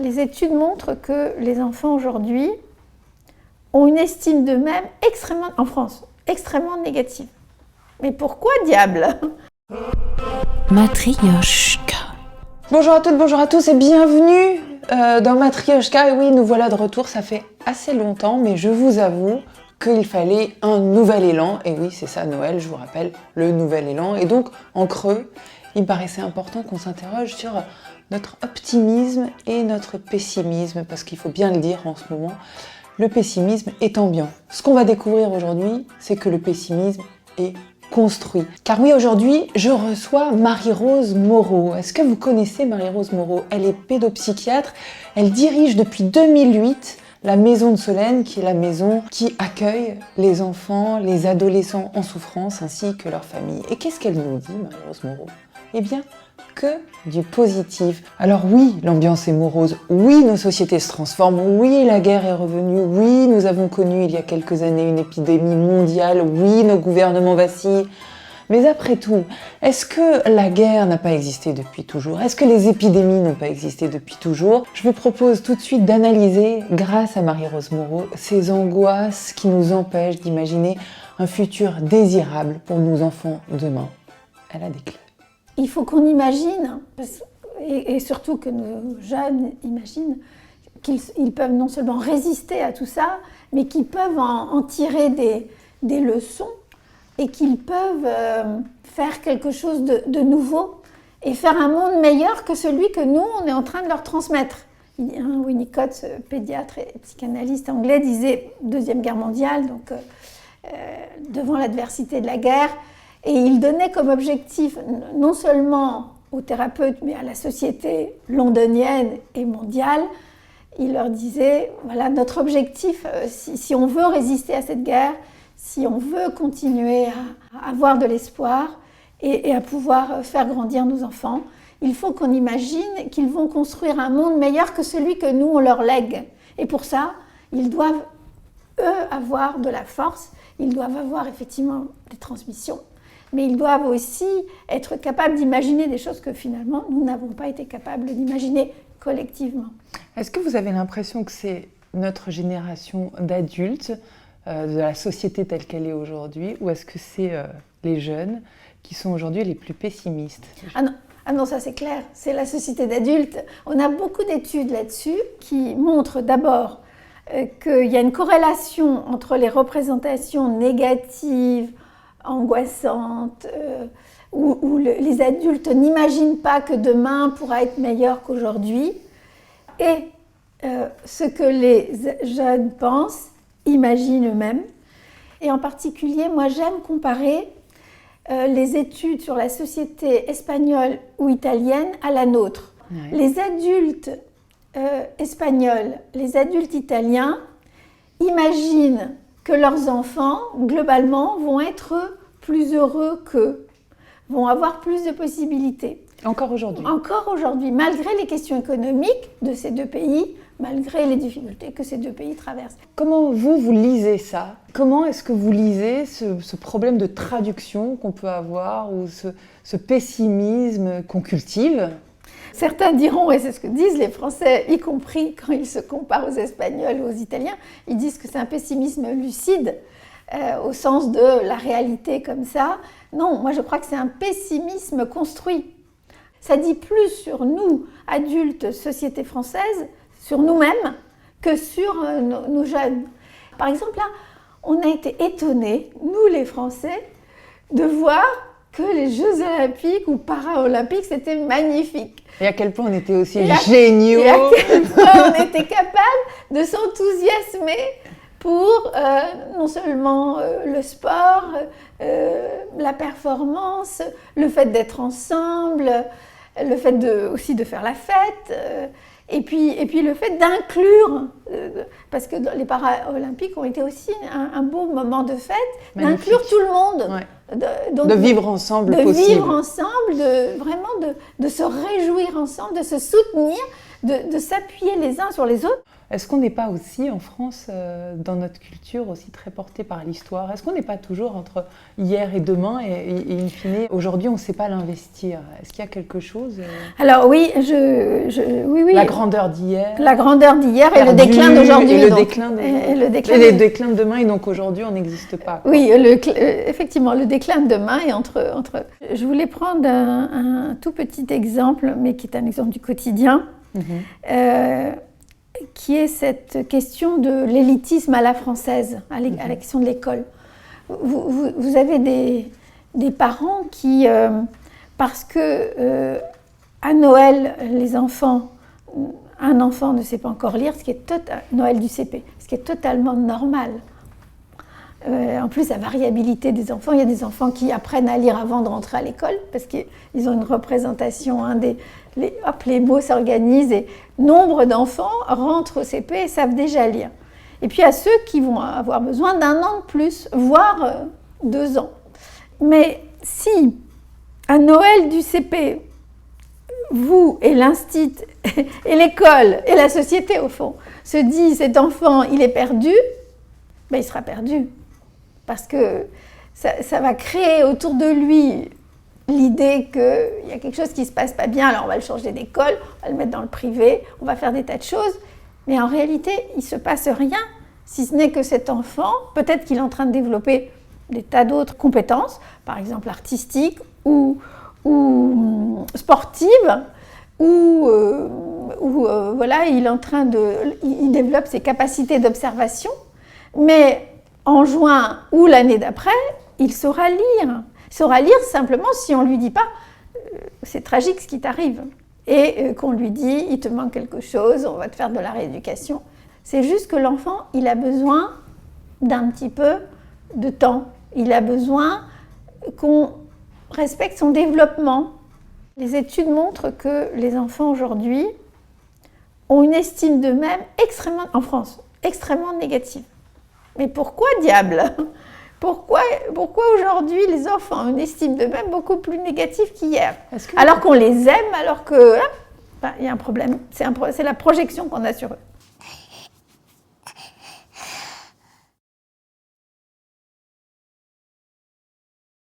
les études montrent que les enfants aujourd'hui ont une estime d'eux-mêmes extrêmement, en France, extrêmement négative. Mais pourquoi diable ? Matryoshka. Bonjour à toutes, bonjour à tous et bienvenue dans Matryoshka. Et oui, nous voilà de retour, ça fait assez longtemps, mais je vous avoue qu'il fallait un nouvel élan. Et oui, c'est ça, Noël, je vous rappelle, le nouvel élan. Et donc, en creux, il me paraissait important qu'on s'interroge sur notre optimisme et notre pessimisme, parce qu'il faut bien le dire en ce moment, le pessimisme est ambiant. Ce qu'on va découvrir aujourd'hui, c'est que le pessimisme est construit. Car oui, aujourd'hui, je reçois Marie-Rose Moreau. Est-ce que vous connaissez Marie-Rose Moreau ? Elle est pédopsychiatre, elle dirige depuis 2008 la Maison de Solène, qui est la maison qui accueille les enfants, les adolescents en souffrance, ainsi que leurs familles. Et qu'est-ce qu'elle nous dit, Marie-Rose Moreau ? Eh bien, que du positif. Alors oui, l'ambiance est morose, oui, nos sociétés se transforment, oui, la guerre est revenue, oui, nous avons connu il y a quelques années une épidémie mondiale, oui, nos gouvernements vacillent. Mais après tout, est-ce que la guerre n'a pas existé depuis toujours ? Est-ce que les épidémies n'ont pas existé depuis toujours ? Je vous propose tout de suite d'analyser, grâce à Marie-Rose Moreau, ces angoisses qui nous empêchent d'imaginer un futur désirable pour nos enfants demain. Elle a des clés. Il faut qu'on imagine, et surtout que nos jeunes imaginent, qu'ils peuvent non seulement résister à tout ça, mais qu'ils peuvent en tirer des leçons et qu'ils peuvent faire quelque chose de nouveau et faire un monde meilleur que celui que nous, on est en train de leur transmettre. Winnicott, pédiatre et psychanalyste anglais, disait Deuxième Guerre mondiale, donc devant l'adversité de la guerre, et il donnait comme objectif, non seulement aux thérapeutes, mais à la société londonienne et mondiale, il leur disait, voilà, notre objectif, si on veut résister à cette guerre, si on veut continuer à avoir de l'espoir et à pouvoir faire grandir nos enfants, il faut qu'on imagine qu'ils vont construire un monde meilleur que celui que nous, on leur lègue. Et pour ça, ils doivent, eux, avoir de la force, ils doivent avoir effectivement des transmissions, mais ils doivent aussi être capables d'imaginer des choses que finalement, nous n'avons pas été capables d'imaginer collectivement. Est-ce que vous avez l'impression que c'est notre génération d'adultes, de la société telle qu'elle est aujourd'hui, ou est-ce que c'est les jeunes qui sont aujourd'hui les plus pessimistes ? Ah non, ça c'est clair, c'est la société d'adultes. On a beaucoup d'études là-dessus qui montrent d'abord qu'il y a une corrélation entre les représentations négatives, angoissantes, où les adultes n'imaginent pas que demain pourra être meilleur qu'aujourd'hui, et ce que les jeunes pensent, imaginent eux-mêmes. Et en particulier, moi j'aime comparer les études sur la société espagnole ou italienne à la nôtre. Ouais. Les adultes espagnols, les adultes italiens imaginent que leurs enfants, globalement, vont être plus heureux qu'eux, vont avoir plus de possibilités. Encore aujourd'hui. Encore aujourd'hui, malgré les questions économiques de ces deux pays, malgré les difficultés que ces deux pays traversent. Comment vous lisez ça ? Comment est-ce que vous lisez ce problème de traduction qu'on peut avoir ou ce pessimisme qu'on cultive ? Certains diront, et c'est ce que disent les Français, y compris quand ils se comparent aux Espagnols ou aux Italiens, ils disent que c'est un pessimisme lucide, au sens de la réalité comme ça. Non, moi je crois que c'est un pessimisme construit. Ça dit plus sur nous, adultes, société française, sur nous-mêmes, que sur nos jeunes. Par exemple, là, on a été étonnés, nous les Français, de voir que les Jeux Olympiques ou Paralympiques, c'était magnifique. Et à quel point on était aussi géniaux. Et à quel point on était capable de s'enthousiasmer pour non seulement le sport, la performance, le fait d'être ensemble, le fait aussi de faire la fête, et puis le fait d'inclure, parce que les Paralympiques ont été aussi un beau moment de fête, magnifique. D'inclure tout le monde. Ouais. Donc, de vivre ensemble de possible. Vivre ensemble, vraiment de se réjouir ensemble, de se soutenir, de s'appuyer les uns sur les autres. Est-ce qu'on n'est pas aussi, en France, dans notre culture, aussi très porté par l'histoire? Est-ce qu'on n'est pas toujours entre hier et demain et in fine, aujourd'hui, on ne sait pas l'investir? Est-ce qu'il y a quelque chose Alors oui, oui. La grandeur d'hier. La grandeur d'hier et le déclin d'aujourd'hui. Et le déclin de demain, et donc aujourd'hui, on n'existe pas. Quoi. Oui, effectivement, le déclin de demain est entre... Je voulais prendre un tout petit exemple, mais qui est un exemple du quotidien. Qui est cette question de l'élitisme à la française, à la question de l'école. Vous avez des parents qui, parce que à Noël, un enfant ne sait pas encore lire, Noël du CP, ce qui est totalement normal. En plus, la variabilité des enfants, il y a des enfants qui apprennent à lire avant de rentrer à l'école, parce qu'ils ont une représentation, les mots s'organisent, et nombre d'enfants rentrent au CP et savent déjà lire. Et puis, il y a ceux qui vont avoir besoin d'1 an de plus, voire 2 ans. Mais si, à Noël du CP, vous et l'instit, et l'école, et la société, au fond, se disent, cet enfant, il est perdu, ben, il sera perdu. Parce que ça va créer autour de lui l'idée qu'il y a quelque chose qui ne se passe pas bien, alors on va le changer d'école, on va le mettre dans le privé, on va faire des tas de choses. Mais en réalité, il ne se passe rien, si ce n'est que cet enfant, peut-être qu'il est en train de développer des tas d'autres compétences, par exemple artistiques ou sportives, ou voilà, il développe ses capacités d'observation, mais en juin ou l'année d'après, il saura lire. Il saura lire simplement si on ne lui dit pas c'est tragique ce qui t'arrive. Et qu'on lui dit il te manque quelque chose, on va te faire de la rééducation. C'est juste que l'enfant, il a besoin d'un petit peu de temps. Il a besoin qu'on respecte son développement. Les études montrent que les enfants aujourd'hui ont une estime d'eux-mêmes en France, extrêmement négative. Mais pourquoi, diable? Pourquoi aujourd'hui les enfants ont une estime d'eux-mêmes beaucoup plus négative qu'hier? Alors qu'on les aime, alors que il y a un problème. C'est la projection qu'on a sur eux.